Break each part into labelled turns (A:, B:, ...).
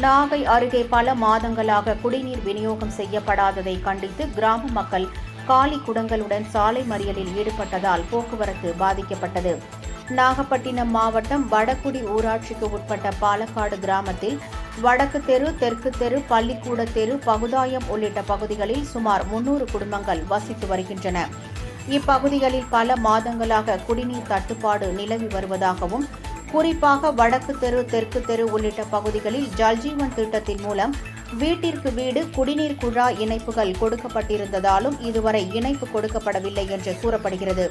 A: நாகை அருகே பல மாதங்களாக குடிநீர் விநியோகம் செய்யப்படாததை கண்டித்து கிராம மக்கள் காலி குடங்களுடன் சாலை மறியலில் ஈடுபட்டதால் போக்குவரத்து பாதிக்கப்பட்டது. நாகப்பட்டினம் மாவட்டம் வடகுடி ஊராட்சிக்கு உட்பட்ட பாலக்காடு கிராமத்தில் வடக்கு தெரு, தெற்கு தெரு, பள்ளிக்கூட தெரு, பகுதாயம் உள்ளிட்ட பகுதிகளில் சுமார் 300 குடும்பங்கள் வசித்து வருகின்றன. இப்பகுதிகளில் பல மாதங்களாக குடிநீர் தட்டுப்பாடு நிலவி வருவதாகவும், குறிப்பாக வடக்கு தெரு, தெற்கு தெரு உள்ளிட்ட பகுதிகளில் ஜல்ஜீவன் திட்டத்தின் மூலம் வீட்டிற்கு வீடு குடிநீர் குழாய் இணைப்புகள் கொடுக்கப்பட்டிருந்ததாலும் இதுவரை இணைப்பு கொடுக்கப்படவில்லை என்று கூறப்படுகிறது.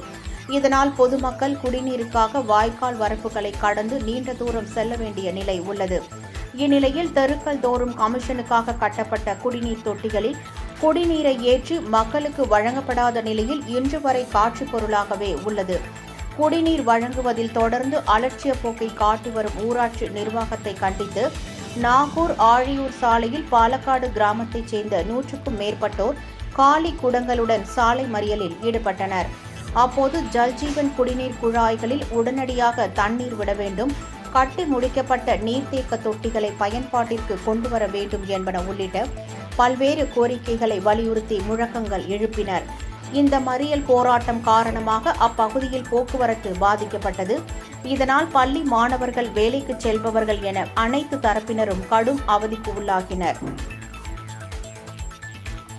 A: இதனால் பொதுமக்கள் குடிநீருக்காக வாய்க்கால் வரப்புகளை கடந்து நீண்ட தூரம் செல்ல வேண்டிய நிலை உள்ளது. இந்நிலையில் தெருக்கள் தோறும் கமிஷனுக்காக கட்டப்பட்ட குடிநீர் தொட்டிகளில் குடிநீரை ஏற்றி மக்களுக்கு வழங்கப்படாத நிலையில் இன்று வரை காட்சிப் பொருளாகவே உள்ளது. குடிநீர் வழங்குவதில் தொடர்ந்து அலட்சிய போக்கை காட்டி வரும் ஊராட்சி நிர்வாகத்தை கண்டித்து நாகூர் ஆழியூர் சாலையில் பாலக்காடு கிராமத்தைச் சேர்ந்த 100க்கும் மேற்பட்டோர் காலி குடங்களுடன் சாலை மறியலில் ஈடுபட்டனர். அப்போது ஜல்ஜீவன் குடிநீர் குழாய்களில் உடனடியாக தண்ணீர் விட வேண்டும், கட்டி முடிக்கப்பட்ட நீர்த்தேக்க தொட்டிகளை பயன்பாட்டிற்கு கொண்டுவர வேண்டும் என்பன உள்ளிட்ட பல்வேறு கோரிக்கைகளை வலியுறுத்தி முழக்கங்கள் எழுப்பினர். இந்த மறியல் போராட்டம் காரணமாக அப்பகுதியில் போக்குவரத்து பாதிக்கப்பட்டது. இதனால் பள்ளி மாணவர்கள், வேலைக்கு செல்பவர்கள் என அனைத்து தரப்பினரும் கடும் அவதிக்கு உள்ளாகினர்.